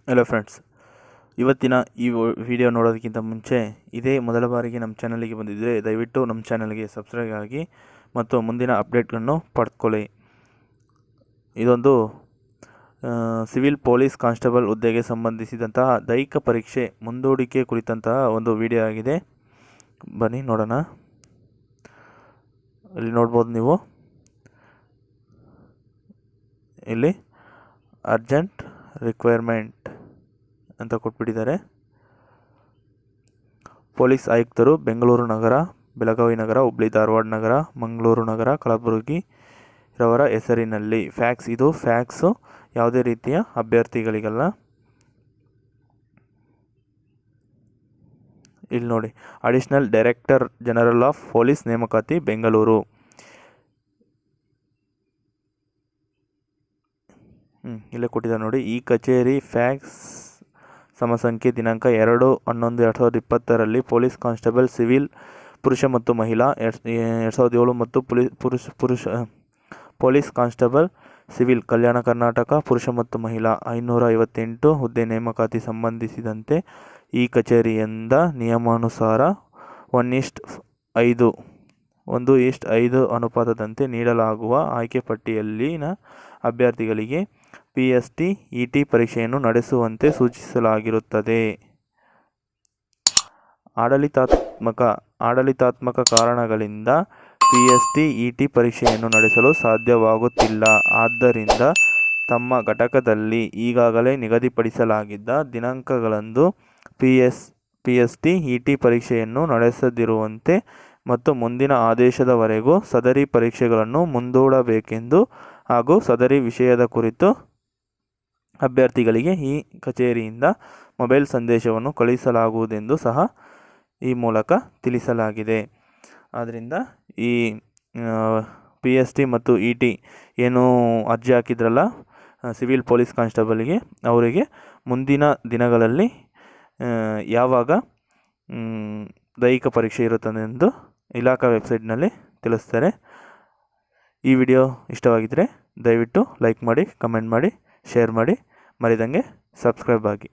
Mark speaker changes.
Speaker 1: Hello friends, ಇವತ್ತಿನ ಈ video ನೋಡೋದಕ್ಕಿಂತ ಮುಂಚೆ ಇದೇ ಮೊದಲ ಬಾರಿಗೆ ನಮ್ಮ ಚಾನಲ್ಗೆ ಬಂದಿದ್ದರೆ ದಯವಿಟ್ಟು ನಮ್ಮ ಚಾನಲ್ಗೆ ಸಬ್ಸ್ಕ್ರೈಬ್ ಆಗಿ ಮತ್ತು ಮುಂದಿನ ಅಪ್ಡೇಟ್ಗಳನ್ನು ಪಡೆದುಕೊಳ್ಳಿ. ಇದೊಂದು ಸಿವಿಲ್ ಪೊಲೀಸ್ ಕಾನ್ಸ್ಟೇಬಲ್ ಹುದ್ದೆಗೆ ಸಂಬಂಧಿಸಿದಂತಹ ದೈಹಿಕ ಪರೀಕ್ಷೆ ಮುಂದೂಡಿಕೆ ಕುರಿತಂತಹ ಒಂದು ವಿಡಿಯೋ ಆಗಿದೆ. ಬನ್ನಿ ನೋಡೋಣ. ಇಲ್ಲಿ ನೋಡ್ಬೋದು ನೀವು, ಇಲ್ಲಿ ಅರ್ಜೆಂಟ್ ರಿಕ್ವೈರ್ಮೆಂಟ್ ಅಂತ ಕೊಟ್ಬಿಟ್ಟಿದ್ದಾರೆ. ಪೊಲೀಸ್ ಆಯುಕ್ತರು ಬೆಂಗಳೂರು ನಗರ, ಬೆಳಗಾವಿ ನಗರ, ಹುಬ್ಳಿ ಧಾರವಾಡ ನಗರ, ಮಂಗಳೂರು ನಗರ, ಕಲಬುರಗಿ ರವರ ಹೆಸರಿನಲ್ಲಿ. ಫ್ಯಾಕ್ಸ್, ಇದು ಫ್ಯಾಕ್ಸು, ಯಾವುದೇ ರೀತಿಯ ಅಭ್ಯರ್ಥಿಗಳಿಗಲ್ಲ. ಇಲ್ಲಿ ನೋಡಿ, additional director general of police ನೇಮಕಾತಿ ಬೆಂಗಳೂರು. ಇಲ್ಲೇ ಕೊಟ್ಟಿದ್ದಾರೆ ನೋಡಿ. ಈ ಕಚೇರಿ ಫ್ಯಾಕ್ಸ್ ಸಮಸಂಖ್ಯೆ ದಿನಾಂಕ 2/11/2020 ಪೊಲೀಸ್ ಕಾನ್ಸ್ಟೇಬಲ್ ಸಿವಿಲ್ ಪುರುಷ ಮತ್ತು ಮಹಿಳಾ 2007 ಮತ್ತು police constable civil Kalyana Karnataka ಪುರುಷ ಮತ್ತು ಮಹಿಳಾ 558 ಹುದ್ದೆ ನೇಮಕಾತಿ ಸಂಬಂಧಿಸಿದಂತೆ ಈ ಕಚೇರಿಯಿಂದ ನಿಯಮಾನುಸಾರ 1:5 ಅನುಪಾತದಂತೆ ನೀಡಲಾಗುವ ಆಯ್ಕೆ ಪಟ್ಟಿಯಲ್ಲಿನ ಅಭ್ಯರ್ಥಿಗಳಿಗೆ PST ET ಪರೀಕ್ಷೆಯನ್ನು ನಡೆಸುವಂತೆ ಸೂಚಿಸಲಾಗಿರುತ್ತದೆ. ಆಡಳಿತಾತ್ಮಕ ಕಾರಣಗಳಿಂದ PST ET ಪರೀಕ್ಷೆಯನ್ನು ನಡೆಸಲು ಸಾಧ್ಯವಾಗುತ್ತಿಲ್ಲ. ಆದ್ದರಿಂದ ತಮ್ಮ ಘಟಕದಲ್ಲಿ ಈಗಾಗಲೇ ನಿಗದಿಪಡಿಸಲಾಗಿದ್ದ ದಿನಾಂಕಗಳಂದು PST ET ಪರೀಕ್ಷೆಯನ್ನು ನಡೆಸದಿರುವಂತೆ ಮತ್ತು ಮುಂದಿನ ಆದೇಶದವರೆಗೂ ಸದರಿ ಪರೀಕ್ಷೆಗಳನ್ನು ಮುಂದೂಡಬೇಕೆಂದು ಹಾಗೂ ಸದರಿ ವಿಷಯದ ಕುರಿತು ಅಭ್ಯರ್ಥಿಗಳಿಗೆ ಈ ಕಚೇರಿಯಿಂದ ಮೊಬೈಲ್ ಸಂದೇಶವನ್ನು ಕಳುಹಿಸಲಾಗುವುದೆಂದು ಸಹ ಈ ಮೂಲಕ ತಿಳಿಸಲಾಗಿದೆ. ಆದ್ದರಿಂದ ಈ PST ಮತ್ತು ET ಏನು ಅರ್ಜಿ ಹಾಕಿದ್ರಲ್ಲ ಸಿವಿಲ್ ಪೊಲೀಸ್ ಕಾನ್ಸ್ಟೇಬಲ್ಗೆ, ಅವರಿಗೆ ಮುಂದಿನ ದಿನಗಳಲ್ಲಿ ಯಾವಾಗ ದೈಹಿಕ ಪರೀಕ್ಷೆ ಇರುತ್ತದೆಂದು ಇಲಾಖಾ ವೆಬ್ಸೈಟ್ನಲ್ಲಿ ತಿಳಿಸ್ತಾರೆ. ಈ ವಿಡಿಯೋ ಇಷ್ಟವಾಗಿದ್ದರೆ ದಯವಿಟ್ಟು ಲೈಕ್ ಮಾಡಿ, ಕಮೆಂಟ್ ಮಾಡಿ, ಶೇರ್ ಮಾಡಿ, ಮರಿದಂಗೆ ಸಬ್ಸ್ಕ್ರೈಬ್ ಆಗಿ.